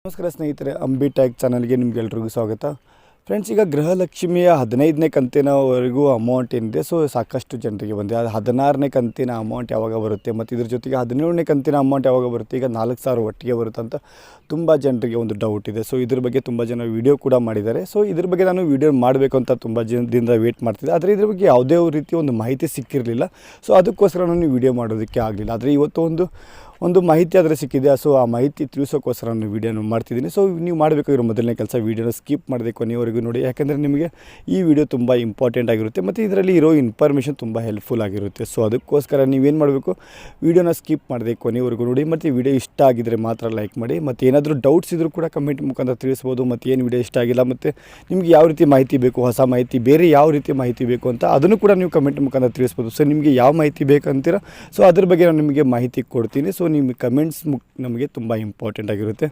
ನಮಸ್ಕಾರ ಸ್ನೇಹಿತರೆ, ಅಂಬಿ ಟ್ಯಾಗ್ ಚಾನಲ್ಗೆ ನಿಮಗೆಲ್ರಿಗೂ ಸ್ವಾಗತ. ಫ್ರೆಂಡ್ಸ್, ಈಗ ಗೃಹಲಕ್ಷ್ಮಿಯ 15ನೇ ಕಂತಿನವರೆಗೂ ಅಮೌಂಟ್ ಏನಿದೆ ಸಾಕಷ್ಟು ಜನರಿಗೆ ಬಂದಿದೆ. ಅದು 16ನೇ ಕಂತಿನ ಅಮೌಂಟ್ ಯಾವಾಗ ಬರುತ್ತೆ ಮತ್ತು ಇದ್ರ ಜೊತೆಗೆ 17ನೇ ಕಂತಿನ ಅಮೌಂಟ್ ಯಾವಾಗ ಬರುತ್ತೆ, ಈಗ 4,000 ಒಟ್ಟಿಗೆ ಬರುತ್ತೆ ಅಂತ ತುಂಬ ಜನರಿಗೆ ಒಂದು ಡೌಟ್ ಇದೆ. ಇದ್ರ ಬಗ್ಗೆ ತುಂಬ ಜನ ವೀಡಿಯೋ ಕೂಡ ಮಾಡಿದ್ದಾರೆ. ಇದ್ರ ಬಗ್ಗೆ ನಾನು ವೀಡಿಯೋ ಮಾಡಬೇಕು ಅಂತ ತುಂಬ ದಿನದಿಂದ ವೇಟ್ ಮಾಡ್ತಿದ್ದೆ. ಆದರೆ ಇದ್ರ ಬಗ್ಗೆ ಯಾವುದೇ ರೀತಿ ಒಂದು ಮಾಹಿತಿ ಸಿಕ್ಕಿರಲಿಲ್ಲ. ಅದಕ್ಕೋಸ್ಕರ ನಾನು ವೀಡಿಯೋ ಮಾಡೋದಕ್ಕೆ ಆಗಲಿಲ್ಲ. ಆದರೆ ಇವತ್ತು ಒಂದು ಮಾಹಿತಿ ಆದರೆ ಸಿಕ್ಕಿದೆ. ಆ ಮಾಹಿತಿ ತಿಳಿಸೋಕ್ಕೋಸ್ಕರ ನಾನು ವೀಡಿಯೋನ ಮಾಡ್ತಿದ್ದೀನಿ. ನೀವು ಮಾಡಬೇಕಾಗಿರೋ ಮೊದಲನೇ ಕೆಲಸ, ವೀಡಿಯೋನ ಸ್ಕಿಪ್ ಮಾಡದೆ ಕೊನೆಯವರೆಗೂ ನೋಡಿ. ಯಾಕೆಂದರೆ ನಿಮಗೆ ಈ ವಿಡಿಯೋ ತುಂಬ ಇಂಪಾರ್ಟೆಂಟ್ ಆಗಿರುತ್ತೆ ಮತ್ತು ಇದರಲ್ಲಿ ಇರೋ ಇನ್ಫಾರ್ಮೇಷನ್ ತುಂಬ ಹೆಲ್ಪ್ಫುಲ್ ಆಗಿರುತ್ತೆ. ಅದಕ್ಕೋಸ್ಕರ ನೀವೇನು ಮಾಡಬೇಕು, ವೀಡಿಯೋನ ಸ್ಕಿಪ್ ಮಾಡದೆ ಕೊನೆಯವರೆಗೂ ನೋಡಿ. ಮತ್ತು ವಿಡಿಯೋ ಇಷ್ಟ ಆಗಿದ್ದರೆ ಮಾತ್ರ ಲೈಕ್ ಮಾಡಿ. ಮತ್ತು ಏನಾದರೂ ಡೌಟ್ಸ್ ಇದ್ದರೂ ಕೂಡ ಕಮೆಂಟ್ ಮುಖಾಂತರ ತಿಳಿಸ್ಬೋದು. ಮತ್ತು ಏನು ವಿಡಿಯೋ ಇಷ್ಟ ಆಗಿಲ್ಲ ಮತ್ತು ನಿಮಗೆ ಯಾವ ರೀತಿ ಮಾಹಿತಿ ಬೇಕು, ಹೊಸ ಮಾಹಿತಿ, ಬೇರೆ ಯಾವ ರೀತಿ ಮಾಹಿತಿ ಬೇಕು ಅಂತ ಅದನ್ನು ಕೂಡ ನೀವು ಕಮೆಂಟ್ ಮುಖಾಂತರ ತಿಳಿಸ್ಬೋದು. ನಿಮಗೆ ಯಾವ ಮಾಹಿತಿ ಬೇಕಂತೀರ ಅದ್ರ ಬಗ್ಗೆ ನಾನು ನಿಮಗೆ ಮಾಹಿತಿ ಕೊಡ್ತೀನಿ. ನಿಮ್ಮ ಕಮೆಂಟ್ಸ್ ನಮಗೆ ತುಂಬ ಇಂಪಾರ್ಟೆಂಟ್ ಆಗಿರುತ್ತೆ.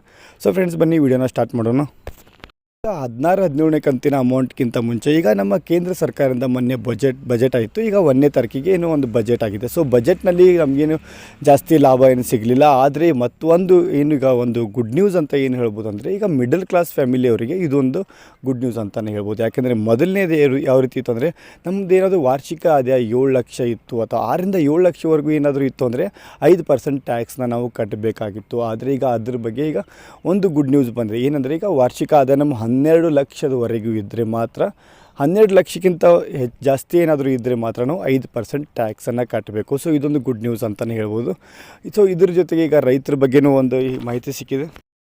ಫ್ರೆಂಡ್ಸ್, ಬನ್ನಿ ವಿಡಿಯೋನ ಸ್ಟಾರ್ಟ್ ಮಾಡೋಣ. 16-17ನೇ ಕಂತಿನ ಅಮೌಂಟ್ಗಿಂತ ಮುಂಚೆ ಈಗ ನಮ್ಮ ಕೇಂದ್ರ ಸರ್ಕಾರದಿಂದ ಮೊನ್ನೆ ಬಜೆಟ್ ಆಯಿತು. ಈಗ 1ನೇ ತಾರೀಕಿಗೆ ಏನೋ ಒಂದು ಬಜೆಟ್ ಆಗಿದೆ. ಬಜೆಟ್ನಲ್ಲಿ ನಮಗೇನು ಜಾಸ್ತಿ ಲಾಭ ಏನು ಸಿಗಲಿಲ್ಲ. ಆದರೆ ಮತ್ತೊಂದು ಈಗ ಒಂದು ಗುಡ್ ನ್ಯೂಸ್ ಅಂತ ಏನು ಹೇಳ್ಬೋದು ಅಂದರೆ, ಈಗ ಮಿಡಲ್ ಕ್ಲಾಸ್ ಫ್ಯಾಮಿಲಿಯವರಿಗೆ ಇದೊಂದು ಗುಡ್ ನ್ಯೂಸ್ ಅಂತಲೇ ಹೇಳ್ಬೋದು. ಯಾಕೆಂದರೆ ಮೊದಲನೇದು ಯಾವ ರೀತಿ ಇತ್ತು ಅಂದರೆ, ನಮ್ಮದು ಏನಾದರೂ ವಾರ್ಷಿಕ ಆದಾಯ 7 ಲಕ್ಷ ಇತ್ತು ಅಥವಾ 6ರಿಂದ 7 ಲಕ್ಷವರೆಗೂ ಏನಾದರೂ ಇತ್ತು ಅಂದರೆ 5% ಟ್ಯಾಕ್ಸ್ನ ನಾವು ಕಟ್ಟಬೇಕಾಗಿತ್ತು. ಆದರೆ ಈಗ ಅದ್ರ ಬಗ್ಗೆ ಈಗ ಒಂದು ಗುಡ್ ನ್ಯೂಸ್ ಬಂದರೆ ಏನಂದರೆ, ಈಗ ವಾರ್ಷಿಕ ಆದಾಯ ನಮ್ಮ 12 ಲಕ್ಷದವರೆಗೂ ಇದ್ದರೆ ಮಾತ್ರ, 12 ಲಕ್ಷಕ್ಕಿಂತ ಜಾಸ್ತಿ ಏನಾದರೂ ಇದ್ದರೆ ಮಾತ್ರ ನಾವು 5% ಟ್ಯಾಕ್ಸನ್ನು ಕಟ್ಟಬೇಕು. ಇದೊಂದು ಗುಡ್ ನ್ಯೂಸ್ ಅಂತಲೇ ಹೇಳ್ಬೋದು. ಇದ್ರ ಜೊತೆಗೆ ಈಗ ರೈತರ ಬಗ್ಗೆನೂ ಒಂದು ಮಾಹಿತಿ ಸಿಕ್ಕಿದೆ.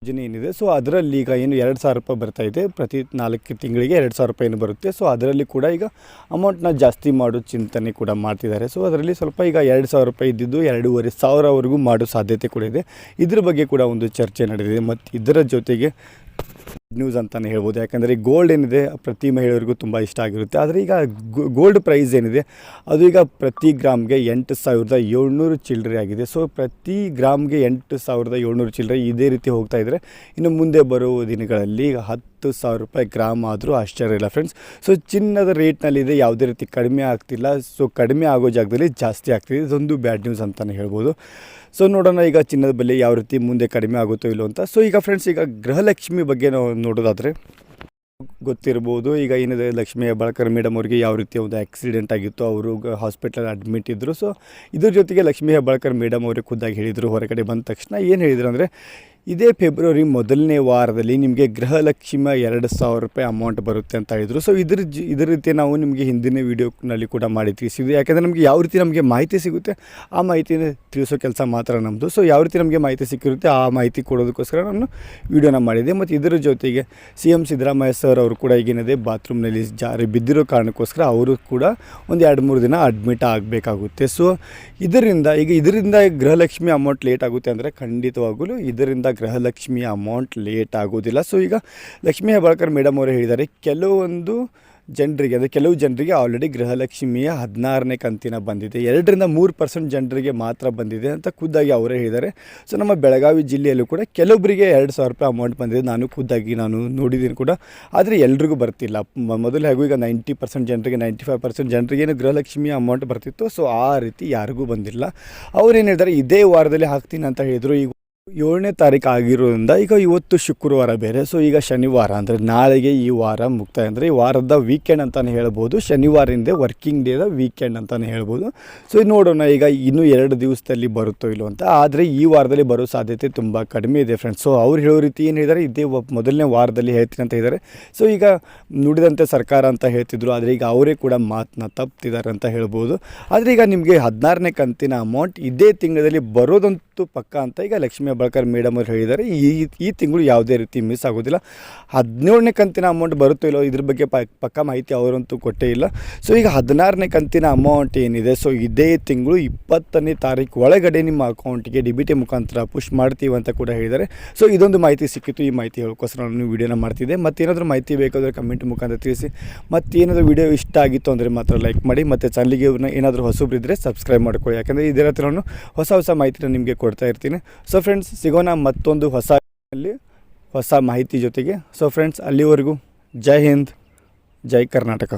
ಯೋಜನೆ ಏನಿದೆ ಅದರಲ್ಲಿ ಈಗ ಏನು 2,000 ರೂಪಾಯಿ ಬರ್ತಾಯಿದೆ, ಪ್ರತಿ 4 ತಿಂಗಳಿಗೆ 2,000 ರೂಪಾಯಿ ಏನು ಬರುತ್ತೆ. ಅದರಲ್ಲಿ ಕೂಡ ಈಗ ಅಮೌಂಟ್ನ ಜಾಸ್ತಿ ಮಾಡೋ ಚಿಂತನೆ ಕೂಡ ಮಾಡ್ತಿದ್ದಾರೆ. ಅದರಲ್ಲಿ ಸ್ವಲ್ಪ ಈಗ 2,000 ರೂಪಾಯಿ ಇದ್ದಿದ್ದು 2,500ವರೆಗೂ ಮಾಡೋ ಸಾಧ್ಯತೆ ಕೂಡ ಇದೆ. ಇದ್ರ ಬಗ್ಗೆ ಕೂಡ ಒಂದು ಚರ್ಚೆ ನಡೆದಿದೆ. ಮತ್ತು ಇದರ ಜೊತೆಗೆ ನ್ಯೂಸ್ ಅಂತಲೇ ಹೇಳ್ಬೋದು. ಯಾಕಂದರೆ ಗೋಲ್ಡ್ ಏನಿದೆ ಪ್ರತಿ ಮಹಿಳೆಯರಿಗೂ ತುಂಬ ಇಷ್ಟ ಆಗಿರುತ್ತೆ. ಆದರೆ ಈಗ ಗೋಲ್ಡ್ ಪ್ರೈಸ್ ಏನಿದೆ ಅದು ಈಗ ಪ್ರತಿ ಗ್ರಾಮ್ಗೆ 8,700 ಚಿಲ್ಲರೆ ಆಗಿದೆ. ಪ್ರತಿ ಗ್ರಾಮ್ಗೆ 8,700 ಚಿಲ್ಲರೆ ಇದೇ ರೀತಿ ಹೋಗ್ತಾ ಇದ್ದರೆ ಇನ್ನು ಮುಂದೆ ಬರುವ ದಿನಗಳಲ್ಲಿ ಈಗ 10,000 ರೂಪಾಯಿ ಗ್ರಾಮ್ ಆದರೂ ಆಶ್ಚರ್ಯ ಇಲ್ಲ ಫ್ರೆಂಡ್ಸ್. ಚಿನ್ನದ ರೇಟ್ನಲ್ಲಿದೆ, ಯಾವುದೇ ರೀತಿ ಕಡಿಮೆ ಆಗ್ತಿಲ್ಲ. ಕಡಿಮೆ ಆಗೋ ಜಾಗದಲ್ಲಿ ಜಾಸ್ತಿ ಆಗ್ತಿದೆ. ಇದೊಂದು ಬ್ಯಾಡ್ ನ್ಯೂಸ್ ಅಂತಲೇ ಹೇಳ್ಬೋದು. ನೋಡೋಣ ಈಗ ಚಿನ್ನದ ಬೆಲೆ ಯಾವ ರೀತಿ ಮುಂದೆ ಕಡಿಮೆ ಆಗುತ್ತೋ ಇಲ್ಲೋ ಅಂತ. ಈಗ ಫ್ರೆಂಡ್ಸ್, ಈಗ ಗೃಹಲಕ್ಷ್ಮಿ ಬಗ್ಗೆ ನಾವು ನೋಡೋದಾದರೆ ಗೊತ್ತಿರ್ಬೋದು. ಈಗ ಏನಿದೆ, ಲಕ್ಷ್ಮೀ ಹೆಬ್ಬಾಳ್ಕರ್ ಮೇಡಮ್ ಅವರಿಗೆ ಯಾವ ರೀತಿ ಒಂದು ಆಕ್ಸಿಡೆಂಟ್ ಆಗಿತ್ತು, ಅವರು ಹಾಸ್ಪಿಟಲ್ ಅಡ್ಮಿಟ್ ಇದ್ದರು. ಇದ್ರ ಜೊತೆಗೆ ಲಕ್ಷ್ಮೀ ಹೆಬ್ಬಾಳ್ಕರ್ ಮೇಡಮ್ ಅವರೇ ಖುದ್ದಾಗಿ ಹೇಳಿದರು. ಹೊರಗಡೆ ಬಂದ ತಕ್ಷಣ ಏನು ಹೇಳಿದರು ಅಂದರೆ, ಇದೇ ಫೆಬ್ರವರಿ ಮೊದಲನೇ ವಾರದಲ್ಲಿ ನಿಮಗೆ ಗೃಹಲಕ್ಷ್ಮಿ 2,000 ರೂಪಾಯಿ ಅಮೌಂಟ್ ಬರುತ್ತೆ ಅಂತ ಹೇಳಿದರು. ಇದ್ರ ರೀತಿ ನಾವು ನಿಮಗೆ ಹಿಂದಿನ ವೀಡಿಯೋನಲ್ಲಿ ಕೂಡ ಮಾಡಿ ತಿಳಿಸಿದ್ವಿ. ಯಾಕೆಂದರೆ ನಮಗೆ ಯಾವ ರೀತಿ ನಮಗೆ ಮಾಹಿತಿ ಸಿಗುತ್ತೆ ಆ ಮಾಹಿತಿನ ತಿಳಿಸೋ ಕೆಲಸ ಮಾತ್ರ ನಮ್ಮದು. ಯಾವ ರೀತಿ ನಮಗೆ ಮಾಹಿತಿ ಸಿಕ್ಕಿರುತ್ತೆ ಆ ಮಾಹಿತಿ ಕೊಡೋದಕ್ಕೋಸ್ಕರ ನಾನು ವೀಡಿಯೋನ ಮಾಡಿದ್ದೆ. ಮತ್ತು ಇದರ ಜೊತೆಗೆ CM ಸಿದ್ದರಾಮಯ್ಯ ಸರ್ ಅವರು ಕೂಡ ಈಗೇನಿದೆ ಬಾತ್ರೂಮ್ನಲ್ಲಿ ಜಾರಿ ಬಿದ್ದಿರೋ ಕಾರಣಕ್ಕೋಸ್ಕರ ಅವರು ಕೂಡ ಒಂದು 2-3 ದಿನ ಅಡ್ಮಿಟ್ ಆಗಬೇಕಾಗುತ್ತೆ. ಇದರಿಂದ ಗೃಹಲಕ್ಷ್ಮಿ ಅಮೌಂಟ್ ಲೇಟ್ ಆಗುತ್ತೆ ಅಂದರೆ ಖಂಡಿತವಾಗಲೂ ಇದರಿಂದ ಗೃಹಲಕ್ಷ್ಮಿಯ ಅಮೌಂಟ್ ಲೇಟ್ ಆಗೋದಿಲ್ಲ. ಈಗ ಲಕ್ಷ್ಮೀ ಹೆಬ್ಬಾಳ್ಕರ್ ಮೇಡಮ್ ಅವರು ಹೇಳಿದ್ದಾರೆ, ಕೆಲವು ಜನರಿಗೆ ಆಲ್ರೆಡಿ ಗೃಹಲಕ್ಷ್ಮಿಯ 16ನೇ ಕಂತಿನ ಬಂದಿದೆ, 2-3% ಜನರಿಗೆ ಮಾತ್ರ ಬಂದಿದೆ ಅಂತ ಖುದ್ದಾಗಿ ಅವರೇ ಹೇಳಿದ್ದಾರೆ. ನಮ್ಮ ಬೆಳಗಾವಿ ಜಿಲ್ಲೆಯಲ್ಲೂ ಕೂಡ ಕೆಲವೊಬ್ಬರಿಗೆ 2,000 ರೂಪಾಯಿ ಅಮೌಂಟ್ ಬಂದಿದೆ. ನಾನು ನೋಡಿದ್ದೀನಿ ಕೂಡ. ಆದರೆ ಎಲ್ರಿಗೂ ಬರ್ತಿಲ್ಲ. ಮೊದಲು ಹಾಗೂ ಈಗ 90% ಜನರಿಗೆ, 95% ಜನರಿಗೆ ಏನು ಗೃಹಲಕ್ಷ್ಮಿಯ ಅಮೌಂಟ್ ಬರ್ತಿತ್ತು. ಆ ರೀತಿ ಯಾರಿಗೂ ಬಂದಿಲ್ಲ. ಅವ್ರೇನು ಹೇಳಿದ್ದಾರೆ, ಇದೇ ವಾರದಲ್ಲಿ ಹಾಕ್ತೀನಿ ಅಂತ ಹೇಳಿದರು. ಈಗ 7ನೇ ತಾರೀಕು ಆಗಿರೋದ್ರಿಂದ ಈಗ ಇವತ್ತು ಶುಕ್ರವಾರ ಬೇರೆ. ಈಗ ಶನಿವಾರ ಅಂದರೆ ನಾಳೆಗೆ ಈ ವಾರ ಮುಕ್ತಾಯ, ಅಂದರೆ ಈ ವಾರದ ವೀಕೆಂಡ್ ಅಂತಲೇ ಹೇಳ್ಬೋದು. ಶನಿವಾರದಿಂದ ವರ್ಕಿಂಗ್ ಡೇದ ವೀಕೆಂಡ್ ಅಂತಲೇ ಹೇಳ್ಬೋದು. ನೋಡೋಣ ಈಗ ಇನ್ನೂ 2 ದಿವಸದಲ್ಲಿ ಬರುತ್ತೋ ಇಲ್ಲೋ ಅಂತ. ಆದರೆ ಈ ವಾರದಲ್ಲಿ ಬರೋ ಸಾಧ್ಯತೆ ತುಂಬ ಕಡಿಮೆ ಇದೆ ಫ್ರೆಂಡ್ಸ್. ಅವ್ರು ಹೇಳೋ ರೀತಿ ಏನು ಹೇಳಿದ್ದಾರೆ, ಇದೇ ಮೊದಲನೇ ವಾರದಲ್ಲಿ ಹೇಳ್ತೀನಿ ಅಂತ ಹೇಳಿದ್ದಾರೆ. ಈಗ ನುಡಿದಂತೆ ಸರ್ಕಾರ ಅಂತ ಹೇಳ್ತಿದ್ರು, ಆದರೆ ಈಗ ಅವರೇ ಕೂಡ ಮಾತನ್ನ ತಪ್ಪಿದ್ದಾರೆ ಅಂತ ಹೇಳ್ಬೋದು. ಆದರೆ ಈಗ ನಿಮಗೆ 16ನೇ ಕಂತಿನ ಅಮೌಂಟ್ ಇದೇ ತಿಂಗಳಲ್ಲಿ ಬರೋದಂತೂ ಪಕ್ಕ ಅಂತ ಈಗ ಲಕ್ಷ್ಮೀ ಹೆಬ್ಬಾಳ್ಕರ್ ಮೇಡಮ್ ಅವರು ಹೇಳಿದ್ದಾರೆ. ಈ ತಿಂಗಳು ಯಾವುದೇ ರೀತಿ ಮಿಸ್ ಆಗೋದಿಲ್ಲ. 17ನೇ ಕಂತಿನ ಅಮೌಂಟ್ ಬರುತ್ತೋ ಇಲ್ಲೋ ಇದ್ರ ಬಗ್ಗೆ ಪಕ್ಕ ಮಾಹಿತಿ ಅವರಂತೂ ಕೊಟ್ಟೇ ಇಲ್ಲ. ಈಗ 16ನೇ ಕಂತಿನ ಅಮೌಂಟ್ ಏನಿದೆ ಇದೇ ತಿಂಗಳು 20ನೇ ತಾರೀಕು ಒಳಗಡೆ ನಿಮ್ಮ ಅಕೌಂಟಿಗೆ DBT ಮುಖಾಂತರ ಪುಷ್ ಮಾಡ್ತೀವಿ ಅಂತ ಕೂಡ ಹೇಳಿದ್ದಾರೆ. ಇದೊಂದು ಮಾಹಿತಿ ಸಿಕ್ಕಿತ್ತು. ಈ ಮಾಹಿತಿ ಹೇಳೋಕ್ಕೋಸ್ಕರ ನಾನು ವೀಡಿಯೋನ ಮಾಡ್ತಿದ್ದೆ. ಮತ್ತೇನಾದರೂ ಮಾಹಿತಿ ಬೇಕಾದರೆ ಕಮೆಂಟ್ ಮುಖಾಂತರ ತಿಳಿಸಿ. ಮತ್ತೇನಾದರೂ ವೀಡಿಯೋ ಇಷ್ಟ ಆಗಿತ್ತು ಅಂದರೆ ಮಾತ್ರ ಲೈಕ್ ಮಾಡಿ. ಮತ್ತು ಚಾನಲ್ಗೆ ಏನಾದರೂ ಹೊಸಬ್ರಿದ್ದರೆ ಸಬ್ಸ್ಕ್ರೈಬ್ ಮಾಡ್ಕೊಳ್ಳಿ. ಯಾಕಂದರೆ ಇದೇ ರೀತಿ ನಾನು ಹೊಸ ಮಾಹಿತಿನ ನಿಮಗೆ ಕೊಡ್ತಾ ಇರ್ತೀನಿ. ಫ್ರೆಂಡ್ಸ್, ಸಿಗೋಣ ಮತ್ತೊಂದು ಹೊಸ ಮಾಹಿತಿ ಜೊತೆಗೆ. ಫ್ರೆಂಡ್ಸ್, ಅಲ್ಲಿವರೆಗೂ ಜೈ ಹಿಂದ್, ಜೈ ಕರ್ನಾಟಕ.